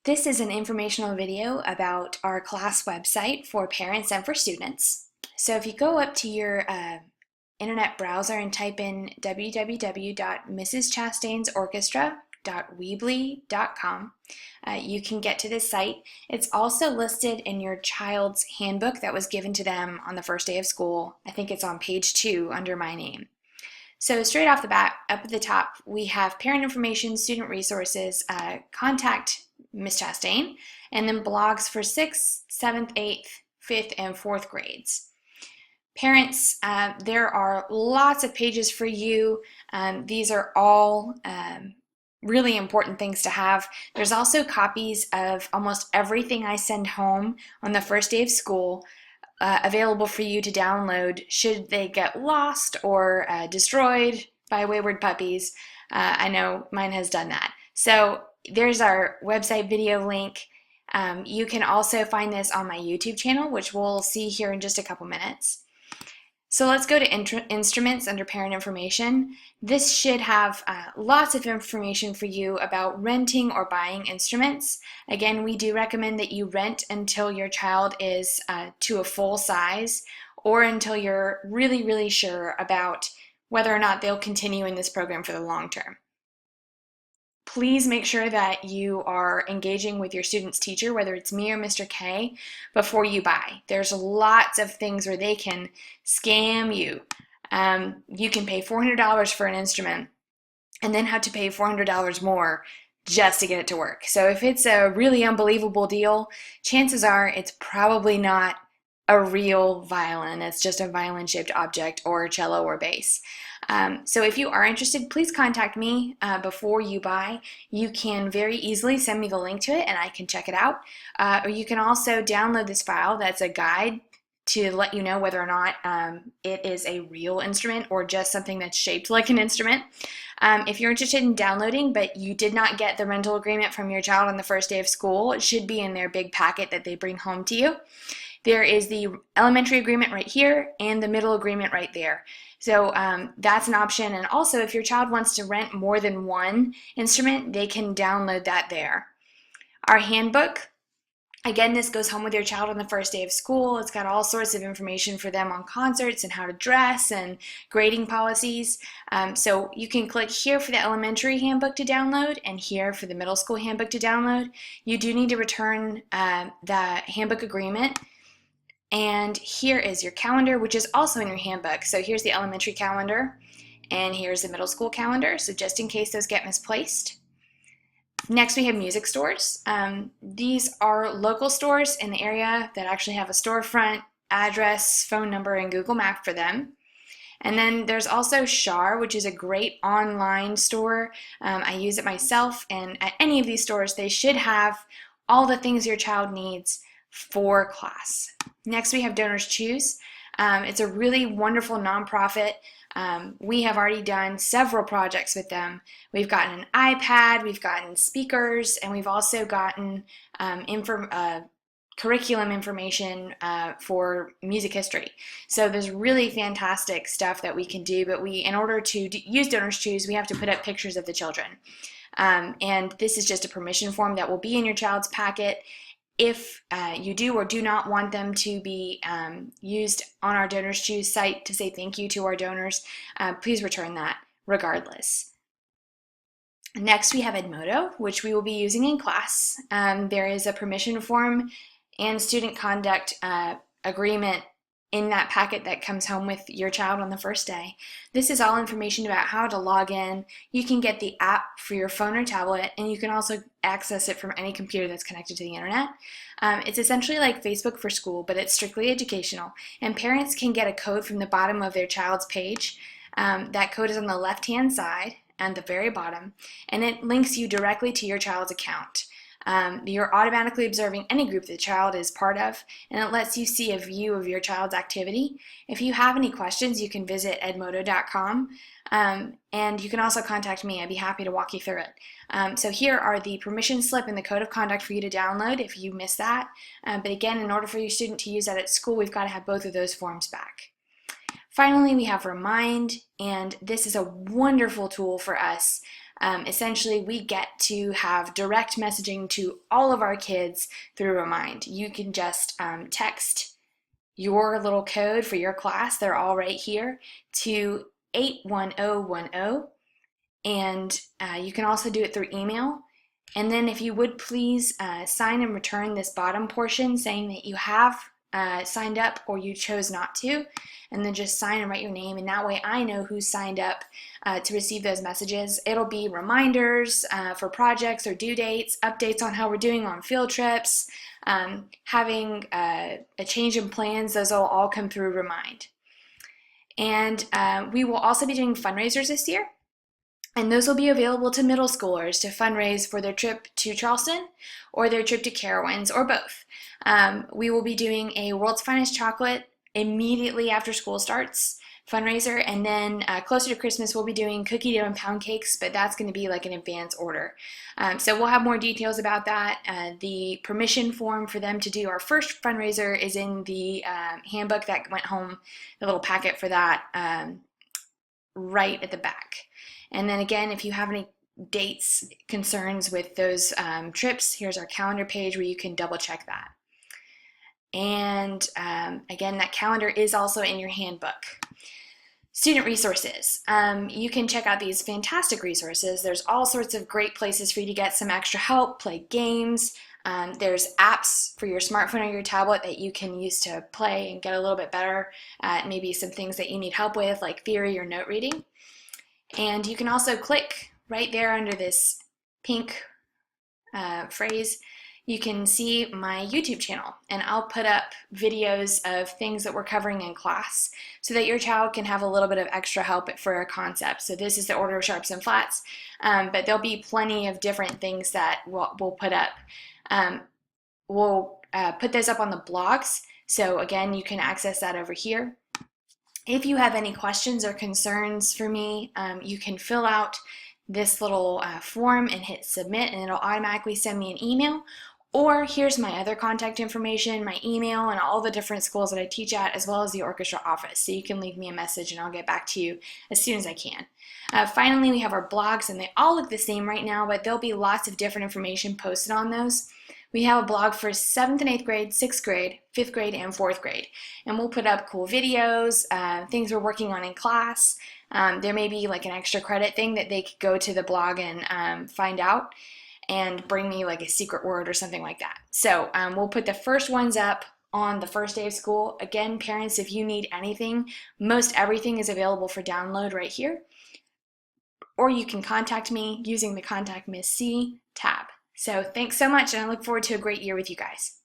This is an informational video about our class website for parents and for students. So if you go up to your internet browser and type in www.mrschastainsorchestra.weebly.com, you can get to this site. It's also listed in your child's handbook that was given to them on the first day of school. I think it's on page 2 under my name. So straight off the bat, up at the top, we have parent information, student resources, contact Ms. Chastain, and then blogs for 6th, 7th, 8th, 5th, and 4th grades. Parents, there are lots of pages for you. These are all really important things to have. There's also copies of almost everything I send home on the first day of school available for you to download should they get lost or destroyed by wayward puppies. I know mine has done that. So there's our website video link. You can also find this on my YouTube channel, which we'll see here in just a couple minutes. So let's go to instruments under parent information. This should have lots of information for you about renting or buying instruments. Again, we do recommend that you rent until your child is to a full size or until you're really, really sure about whether or not they'll continue in this program for the long term. Please make sure that you are engaging with your student's teacher, whether it's me or Mr. K, before you buy. There's lots of things where they can scam you. You can pay $400 for an instrument and then have to pay $400 more just to get it to work. So if it's a really unbelievable deal, chances are it's probably not a real violin. It's just a violin-shaped object or cello or bass. So if you are interested, please contact me before you buy. You can very easily send me the link to it and I can check it out. Or you can also download this file that's a guide to let you know whether or not it is a real instrument or just something that's shaped like an instrument. If you're interested in downloading but you did not get the rental agreement from your child on the first day of school, it should be in their big packet that they bring home to you. There is the elementary agreement right here and the middle agreement right there. So that's an option. And also, if your child wants to rent more than one instrument, they can download that there. Our handbook, again, this goes home with your child on the first day of school. It's got all sorts of information for them on concerts and how to dress and grading policies. So you can click here for the elementary handbook to download and here for the middle school handbook to download. You do need to return the handbook agreement. And here is your calendar, which is also in your handbook. So here's the elementary calendar, and here's the middle school calendar, so just in case those get misplaced. Next, we have music stores. These are local stores in the area that actually have a storefront, address, phone number, and Google Map for them. And then there's also Shar, which is a great online store. I use it myself, and at any of these stores, they should have all the things your child needs for class. Next, we have Donors Choose. It's a really wonderful nonprofit. We have already done several projects with them. We've gotten an iPad, we've gotten speakers, and we've also gotten curriculum information for music history. So there's really fantastic stuff that we can do, but in order to use Donors Choose, we have to put up pictures of the children. And this is just a permission form that will be in your child's packet. If you do or do not want them to be used on our Donors Choose site to say thank you to our donors, please return that regardless. Next, we have Edmodo, which we will be using in class. There is a permission form and student conduct agreement in that packet that comes home with your child on the first day. This is all information about how to log in. You can get the app for your phone or tablet, and you can also access it from any computer that's connected to the internet. It's essentially like Facebook for school, but it's strictly educational, and parents can get a code from the bottom of their child's page. That code is on the left-hand side and the very bottom, and it links you directly to your child's account. You're automatically observing any group the child is part of, and it lets you see a view of your child's activity. If you have any questions, you can visit edmodo.com, and you can also contact me. I'd be happy to walk you through it. So here are the permission slip and the code of conduct for you to download if you miss that. But again, in order for your student to use that at school, we've got to have both of those forms back. Finally, we have Remind, and this is a wonderful tool for us. Essentially, we get to have direct messaging to all of our kids through Remind. You can just text your little code for your class, they're all right here, to 81010, and you can also do it through email. And then if you would please sign and return this bottom portion saying that you have signed up or you chose not to, and then just sign and write your name, and that way I know who signed up to receive those messages. It'll be reminders for projects or due dates, updates on how we're doing on field trips, having a change in plans. Those will all come through Remind. And we will also be doing fundraisers this year. And those will be available to middle schoolers to fundraise for their trip to Charleston or their trip to Carowinds, or both. We will be doing a World's Finest Chocolate immediately after school starts fundraiser, and then closer to Christmas we'll be doing cookie dough and pound cakes, but that's going to be like an advance order. So we'll have more details about that. The permission form for them to do our first fundraiser is in the handbook that went home, the little packet for that, right at the back. And then again, if you have any dates, concerns with those trips, here's our calendar page where you can double check that. And again, that calendar is also in your handbook. Student resources. You can check out these fantastic resources. There's all sorts of great places for you to get some extra help, play games. There's apps for your smartphone or your tablet that you can use to play and get a little bit better at maybe some things that you need help with, like theory or note reading. And you can also click right there under this pink phrase. You can see my YouTube channel, and I'll put up videos of things that we're covering in class so that your child can have a little bit of extra help for a concept. So this is the order of sharps and flats, but there'll be plenty of different things that we'll put up. We'll put those up on the blogs, so again, you can access that over here. If you have any questions or concerns for me, you can fill out this little form and hit submit, and it'll automatically send me an email. Or here's my other contact information, my email, and all the different schools that I teach at, as well as the orchestra office. So you can leave me a message and I'll get back to you as soon as I can. Finally, we have our blogs, and they all look the same right now, but there'll be lots of different information posted on those. We have a blog for 7th and 8th grade, 6th grade, 5th grade, and 4th grade. And we'll put up cool videos, things we're working on in class. There may be like an extra credit thing that they could go to the blog and find out and bring me like a secret word or something like that. So we'll put the first ones up on the first day of school. Again, parents, if you need anything, most everything is available for download right here. Or you can contact me using the Contact Miss C tab. So thanks so much, and I look forward to a great year with you guys.